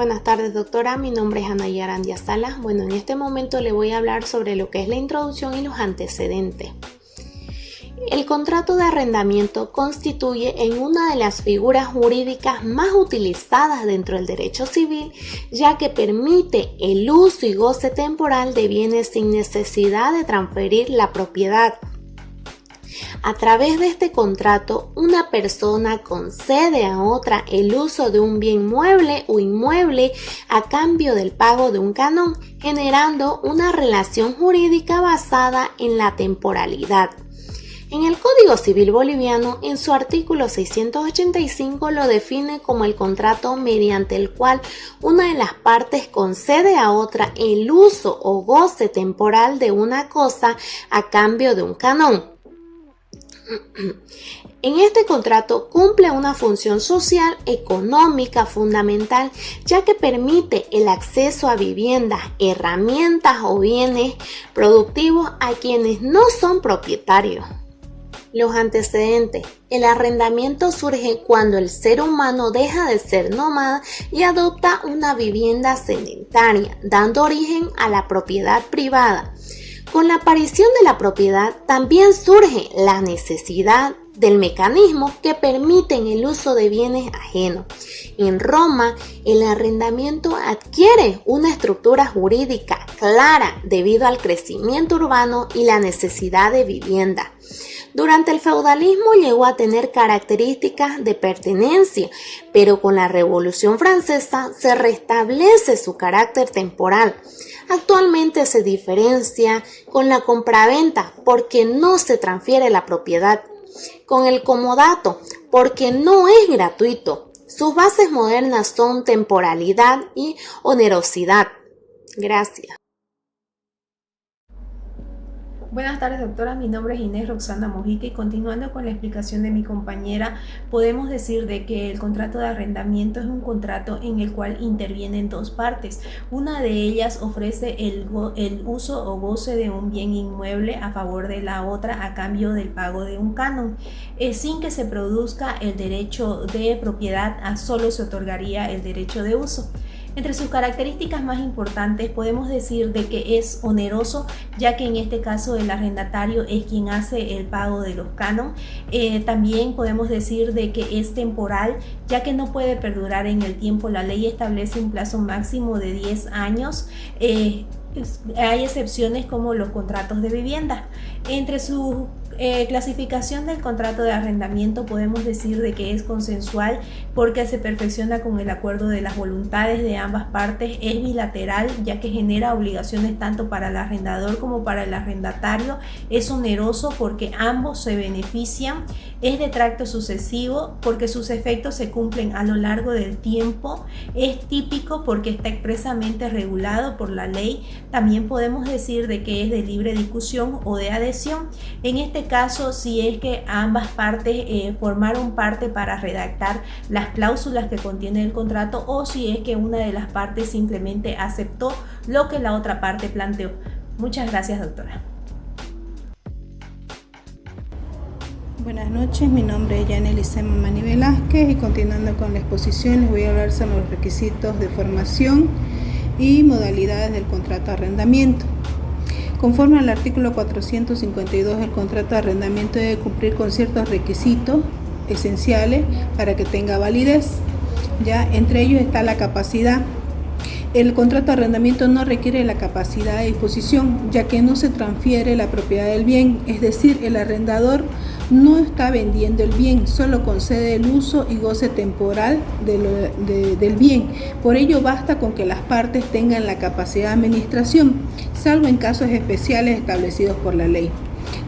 buenas tardes, doctora. Mi nombre es Anaya Arandia Salas. Bueno, en este momento le voy a hablar sobre lo que es la introducción y los antecedentes. El contrato de arrendamiento constituye en una de las figuras jurídicas más utilizadas dentro del derecho civil, ya que permite el uso y goce temporal de bienes sin necesidad de transferir la propiedad. A través de este contrato, una persona concede a otra el uso de un bien mueble o inmueble a cambio del pago de un canon, generando una relación jurídica basada en la temporalidad. En el Código Civil Boliviano, en su artículo 685, lo define como el contrato mediante el cual una de las partes concede a otra el uso o goce temporal de una cosa a cambio de un canon. En este contrato cumple una función social económica fundamental, ya que permite el acceso a viviendas, herramientas o bienes productivos a quienes no son propietarios. Los antecedentes. El arrendamiento surge cuando el ser humano deja de ser nómada y adopta una vivienda sedentaria, dando origen a la propiedad privada. Con la aparición de la propiedad también surge la necesidad del mecanismo que permiten el uso de bienes ajenos. En Roma, el arrendamiento adquiere una estructura jurídica clara debido al crecimiento urbano y la necesidad de vivienda. Durante el feudalismo llegó a tener características de pertenencia, pero con la Revolución Francesa se restablece su carácter temporal. Actualmente se diferencia con la compraventa porque no se transfiere la propiedad, con el comodato porque no es gratuito. Sus bases modernas son temporalidad y onerosidad. Gracias. Buenas tardes, doctora. Mi nombre es Inés Roxana Mojica y continuando con la explicación de mi compañera, podemos decir de que el contrato de arrendamiento es un contrato en el cual intervienen dos partes. Una de ellas ofrece el uso o goce de un bien inmueble a favor de la otra a cambio del pago de un canon. Sin que se produzca el derecho de propiedad, solo se otorgaría el derecho de uso. Entre sus características más importantes podemos decir de que es oneroso, ya que en este caso el arrendatario es quien hace el pago de los canon. También podemos decir de que es temporal, ya que no puede perdurar en el tiempo. La ley establece un plazo máximo de 10 años. Hay excepciones como los contratos de vivienda. Entre su clasificación del contrato de arrendamiento podemos decir de que es consensual porque se perfecciona con el acuerdo de las voluntades de ambas partes, es bilateral ya que genera obligaciones tanto para el arrendador como para el arrendatario, es oneroso porque ambos se benefician, es de tracto sucesivo porque sus efectos se cumplen a lo largo del tiempo, es típico porque está expresamente regulado por la ley. También podemos decir de que es de libre discusión o de adhesión. En este caso, si es que ambas partes formaron parte para redactar las cláusulas que contiene el contrato o si es que una de las partes simplemente aceptó lo que la otra parte planteó. Muchas gracias, doctora. Buenas noches, mi nombre es Yanely Sema Mani Velázquez y continuando con la exposición les voy a hablar sobre los requisitos de formación y modalidades del contrato de arrendamiento. Conforme al artículo 452, el contrato de arrendamiento debe cumplir con ciertos requisitos esenciales para que tenga validez. Ya entre ellos está la capacidad. El contrato de arrendamiento no requiere la capacidad de disposición, ya que no se transfiere la propiedad del bien, es decir, el arrendador no está vendiendo el bien, solo concede el uso y goce temporal del bien. Por ello basta con que las partes tengan la capacidad de administración, salvo en casos especiales establecidos por la ley.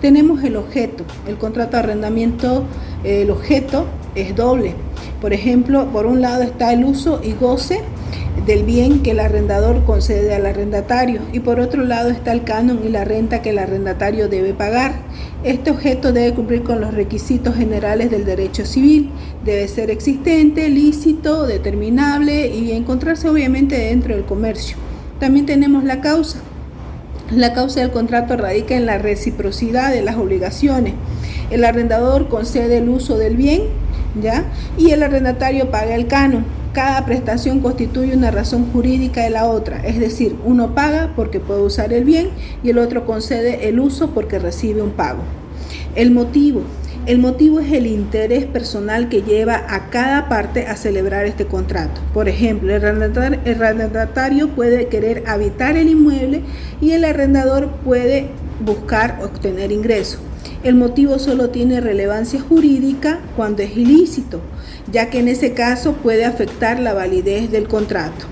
Tenemos el objeto. El contrato de arrendamiento, el objeto es doble. Por ejemplo, por un lado está el uso y goce del bien que el arrendador concede al arrendatario y por otro lado está el canon y la renta que el arrendatario debe pagar. Este objeto debe cumplir con los requisitos generales del derecho civil, debe ser existente, lícito, determinable y encontrarse obviamente dentro del comercio. También tenemos la causa. La causa del contrato radica en la reciprocidad de las obligaciones. El arrendador concede el uso del bien, ¿ya? Y el arrendatario paga el canon. Cada prestación constituye una razón jurídica de la otra, es decir, uno paga porque puede usar el bien y el otro concede el uso porque recibe un pago. El motivo es el interés personal que lleva a cada parte a celebrar este contrato. Por ejemplo, el arrendatario puede querer habitar el inmueble y el arrendador puede buscar obtener ingresos. El motivo solo tiene relevancia jurídica cuando es ilícito, ya que en ese caso puede afectar la validez del contrato.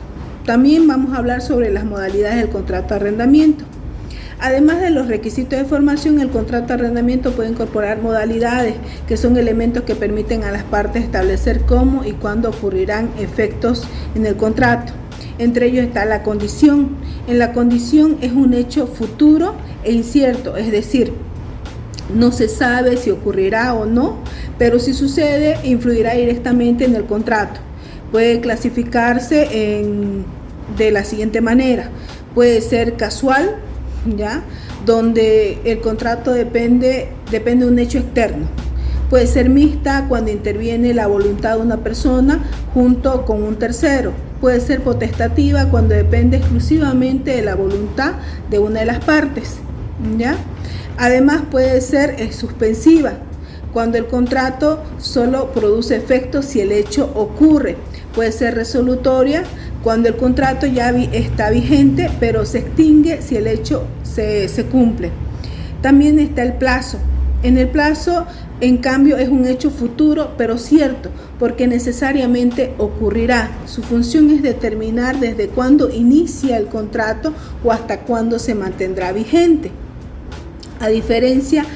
También vamos a hablar sobre las modalidades del contrato de arrendamiento. Además de los requisitos de formación, el contrato de arrendamiento puede incorporar modalidades, que son elementos que permiten a las partes establecer cómo y cuándo ocurrirán efectos en el contrato. Entre ellos está la condición. En la condición es un hecho futuro e incierto, es decir, no se sabe si ocurrirá o no, pero si sucede, influirá directamente en el contrato. Puede clasificarse de la siguiente manera. Puede ser casual, ¿ya?, donde el contrato depende de un hecho externo. Puede ser mixta, cuando interviene la voluntad de una persona junto con un tercero. Puede ser potestativa, cuando depende exclusivamente de la voluntad de una de las partes, ¿ya? Además puede ser suspensiva, cuando el contrato solo produce efectos si el hecho ocurre. Puede ser resolutoria, cuando el contrato ya está vigente, pero se extingue si el hecho se cumple. También está el plazo. En el plazo, en cambio, es un hecho futuro, pero cierto, porque necesariamente ocurrirá. Su función es determinar desde cuándo inicia el contrato o hasta cuándo se mantendrá vigente. A diferencia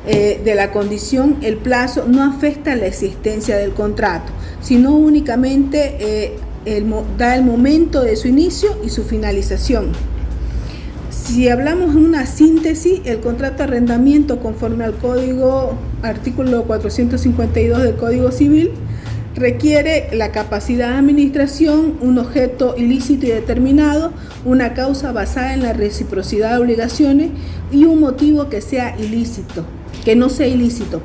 de la condición, el plazo no afecta la existencia del contrato, sino únicamente da el momento de su inicio y su finalización. Si hablamos en una síntesis, el contrato de arrendamiento, conforme al artículo 452 del Código Civil, requiere la capacidad de administración, un objeto ilícito y determinado, una causa basada en la reciprocidad de obligaciones y un motivo que no sea ilícito.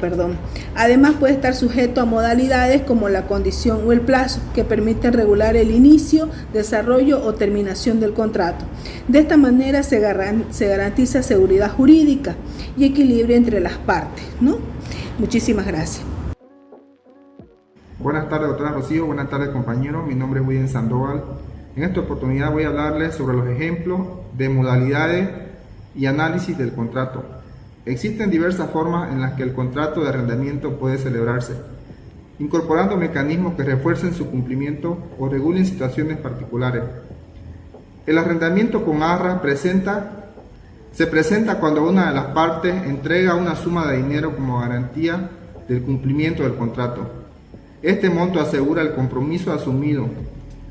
Además puede estar sujeto a modalidades como la condición o el plazo, que permiten regular el inicio, desarrollo o terminación del contrato. De esta manera se garantiza seguridad jurídica y equilibrio entre las partes, ¿no? Muchísimas gracias. Buenas tardes, doctora Rocío. Buenas tardes, compañeros. Mi nombre es William Sandoval. En esta oportunidad voy a hablarles sobre los ejemplos de modalidades y análisis del contrato. Existen diversas formas en las que el contrato de arrendamiento puede celebrarse, incorporando mecanismos que refuercen su cumplimiento o regulen situaciones particulares. El arrendamiento con arras se presenta cuando una de las partes entrega una suma de dinero como garantía del cumplimiento del contrato. Este monto asegura el compromiso asumido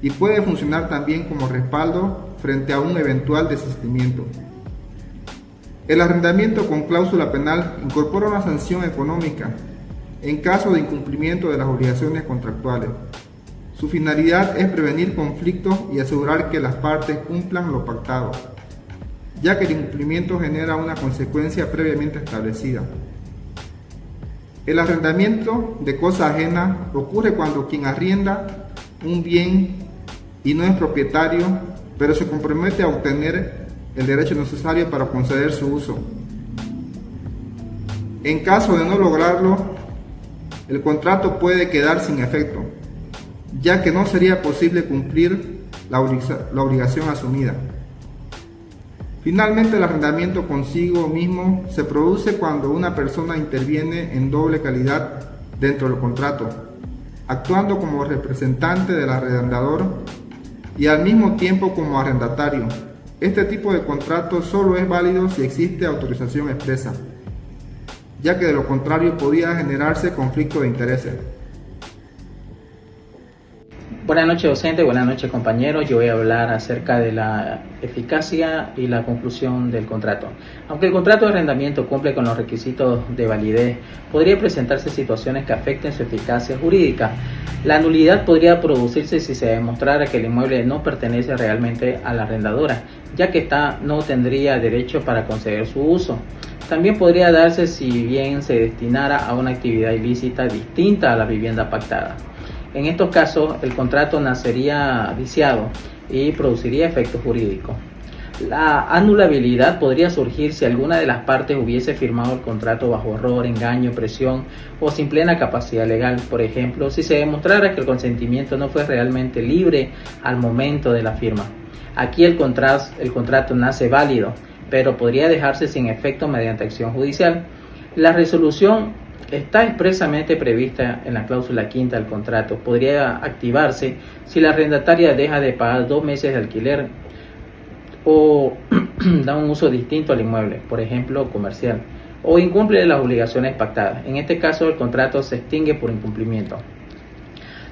y puede funcionar también como respaldo frente a un eventual desistimiento. El arrendamiento con cláusula penal incorpora una sanción económica en caso de incumplimiento de las obligaciones contractuales. Su finalidad es prevenir conflictos y asegurar que las partes cumplan lo pactado, ya que el incumplimiento genera una consecuencia previamente establecida. El arrendamiento de cosa ajena ocurre cuando quien arrienda un bien y no es propietario, pero se compromete a obtener el derecho necesario para conceder su uso. En caso de no lograrlo, el contrato puede quedar sin efecto, ya que no sería posible cumplir la obligación asumida. Finalmente, el arrendamiento consigo mismo se produce cuando una persona interviene en doble calidad dentro del contrato, actuando como representante del arrendador y al mismo tiempo como arrendatario. Este tipo de contrato solo es válido si existe autorización expresa, ya que de lo contrario podría generarse conflicto de intereses. Buenas noches, docente, buenas noches, compañeros. Yo voy a hablar acerca de la eficacia y la conclusión del contrato. Aunque el contrato de arrendamiento cumple con los requisitos de validez, podría presentarse situaciones que afecten su eficacia jurídica. La nulidad podría producirse si se demostrara que el inmueble no pertenece realmente a la arrendadora, ya que ésta no tendría derecho para conceder su uso. También podría darse si bien se destinara a una actividad ilícita distinta a la vivienda pactada. En estos casos, el contrato nacería viciado y produciría efectos jurídicos. La anulabilidad podría surgir si alguna de las partes hubiese firmado el contrato bajo error, engaño, presión o sin plena capacidad legal. Por ejemplo, si se demostrara que el consentimiento no fue realmente libre al momento de la firma. Aquí el contrato nace válido, pero podría dejarse sin efecto mediante acción judicial. La resolución está expresamente prevista en la cláusula quinta del contrato. Podría activarse si la arrendataria deja de pagar 2 meses de alquiler o da un uso distinto al inmueble, por ejemplo comercial, o incumple las obligaciones pactadas. En este caso, el contrato se extingue por incumplimiento.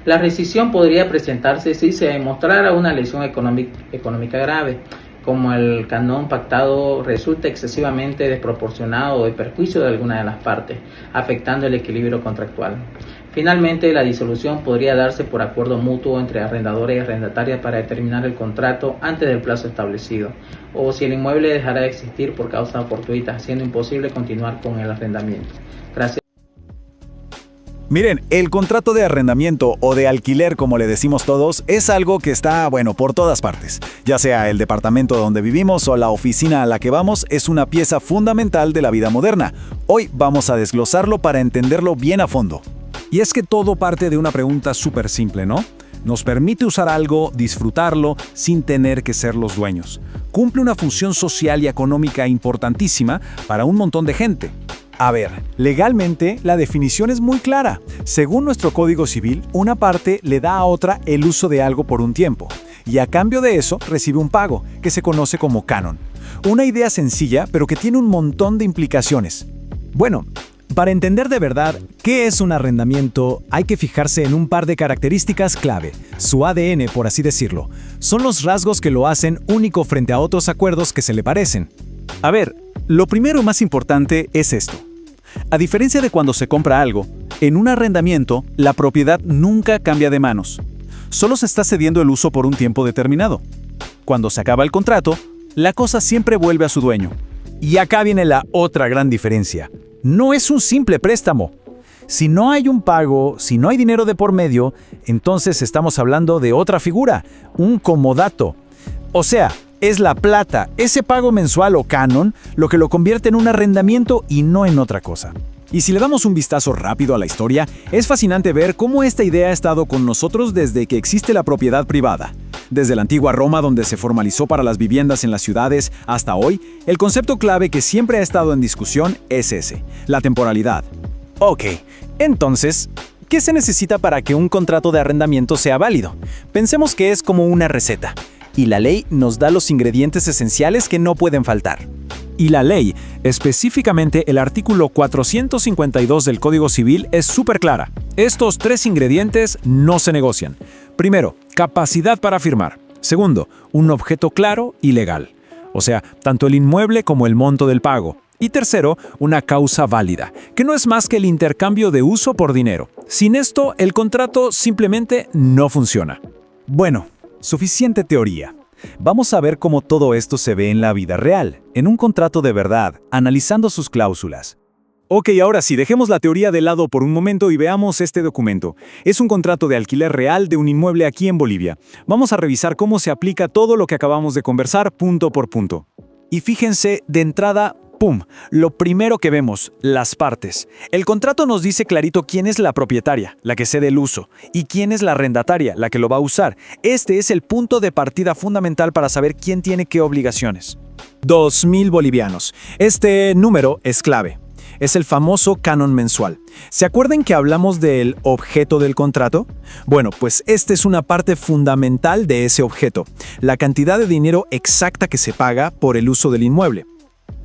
La rescisión podría presentarse si se demostrara una lesión económica grave, como el canon pactado resulta excesivamente desproporcionado o de perjuicio de alguna de las partes, afectando el equilibrio contractual. Finalmente, la disolución podría darse por acuerdo mutuo entre arrendadores y arrendatarias para determinar el contrato antes del plazo establecido, o si el inmueble dejará de existir por causa fortuita, siendo imposible continuar con el arrendamiento. Gracias. Miren, el contrato de arrendamiento o de alquiler, como le decimos todos, es algo que está, por todas partes. Ya sea el departamento donde vivimos o la oficina a la que vamos, es una pieza fundamental de la vida moderna. Hoy vamos a desglosarlo para entenderlo bien a fondo. Y es que todo parte de una pregunta súper simple, ¿no? Nos permite usar algo, disfrutarlo, sin tener que ser los dueños. Cumple una función social y económica importantísima para un montón de gente. A ver, legalmente la definición es muy clara. Según nuestro Código Civil, una parte le da a otra el uso de algo por un tiempo, y a cambio de eso recibe un pago, que se conoce como canon. Una idea sencilla, pero que tiene un montón de implicaciones. Bueno, para entender de verdad qué es un arrendamiento, hay que fijarse en un par de características clave, su ADN, por así decirlo. Son los rasgos que lo hacen único frente a otros acuerdos que se le parecen. A ver, lo primero más importante es esto. A diferencia de cuando se compra algo, en un arrendamiento, la propiedad nunca cambia de manos. Solo se está cediendo el uso por un tiempo determinado. Cuando se acaba el contrato, la cosa siempre vuelve a su dueño. Y acá viene la otra gran diferencia. No es un simple préstamo. Si no hay un pago, si no hay dinero de por medio, entonces estamos hablando de otra figura, un comodato. O sea, es la plata, ese pago mensual o canon, lo que lo convierte en un arrendamiento y no en otra cosa. Y si le damos un vistazo rápido a la historia, es fascinante ver cómo esta idea ha estado con nosotros desde que existe la propiedad privada. Desde la antigua Roma, donde se formalizó para las viviendas en las ciudades, hasta hoy, el concepto clave que siempre ha estado en discusión es ese, la temporalidad. Ok, entonces, ¿qué se necesita para que un contrato de arrendamiento sea válido? Pensemos que es como una receta. Y la ley nos da los ingredientes esenciales que no pueden faltar. Y la ley, específicamente el artículo 452 del Código Civil, es súper clara. Estos 3 ingredientes no se negocian. Primero, capacidad para firmar. Segundo, un objeto claro y legal. O sea, tanto el inmueble como el monto del pago. Y tercero, una causa válida, que no es más que el intercambio de uso por dinero. Sin esto, el contrato simplemente no funciona. Bueno, suficiente teoría. Vamos a ver cómo todo esto se ve en la vida real, en un contrato de verdad, analizando sus cláusulas. Ok, ahora sí, dejemos la teoría de lado por un momento y veamos este documento. Es un contrato de alquiler real de un inmueble aquí en Bolivia. Vamos a revisar cómo se aplica todo lo que acabamos de conversar punto por punto. Y fíjense, de entrada, ¡pum!, lo primero que vemos, las partes. El contrato nos dice clarito quién es la propietaria, la que cede el uso, y quién es la arrendataria, la que lo va a usar. Este es el punto de partida fundamental para saber quién tiene qué obligaciones. 2.000 bolivianos. Este número es clave. Es el famoso canon mensual. ¿Se acuerdan que hablamos del objeto del contrato? Bueno, pues esta es una parte fundamental de ese objeto, la cantidad de dinero exacta que se paga por el uso del inmueble.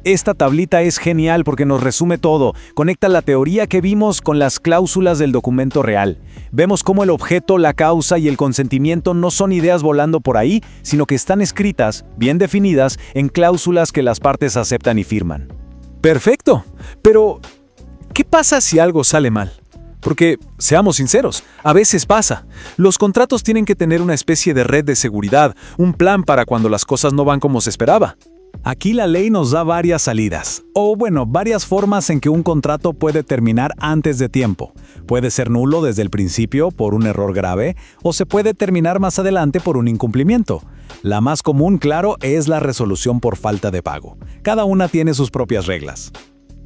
Esta tablita es genial porque nos resume todo, conecta la teoría que vimos con las cláusulas del documento real. Vemos cómo el objeto, la causa y el consentimiento no son ideas volando por ahí, sino que están escritas, bien definidas, en cláusulas que las partes aceptan y firman. Perfecto, pero ¿qué pasa si algo sale mal? Porque, seamos sinceros, a veces pasa. Los contratos tienen que tener una especie de red de seguridad, un plan para cuando las cosas no van como se esperaba. Aquí la ley nos da varias salidas, o bueno, varias formas en que un contrato puede terminar antes de tiempo. Puede ser nulo desde el principio por un error grave, o se puede terminar más adelante por un incumplimiento. La más común, claro, es la resolución por falta de pago. Cada una tiene sus propias reglas.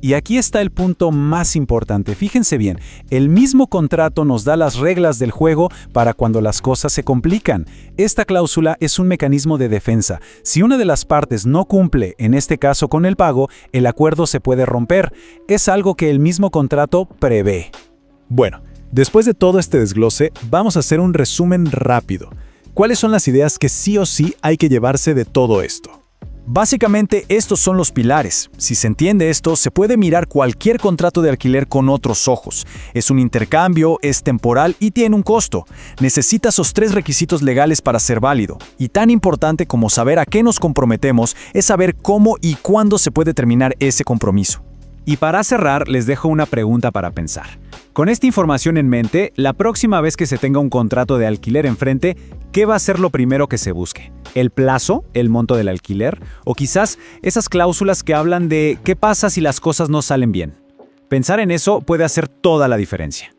Y aquí está el punto más importante. Fíjense bien, el mismo contrato nos da las reglas del juego para cuando las cosas se complican. Esta cláusula es un mecanismo de defensa. Si una de las partes no cumple, en este caso con el pago, el acuerdo se puede romper. Es algo que el mismo contrato prevé. Bueno, después de todo este desglose, vamos a hacer un resumen rápido. ¿Cuáles son las ideas que sí o sí hay que llevarse de todo esto? Básicamente, estos son los pilares. Si se entiende esto, se puede mirar cualquier contrato de alquiler con otros ojos. Es un intercambio, es temporal y tiene un costo. Necesita esos 3 requisitos legales para ser válido. Y tan importante como saber a qué nos comprometemos es saber cómo y cuándo se puede terminar ese compromiso. Y para cerrar, les dejo una pregunta para pensar. Con esta información en mente, la próxima vez que se tenga un contrato de alquiler enfrente, ¿qué va a ser lo primero que se busque? ¿El plazo, el monto del alquiler? ¿O quizás esas cláusulas que hablan de qué pasa si las cosas no salen bien? Pensar en eso puede hacer toda la diferencia.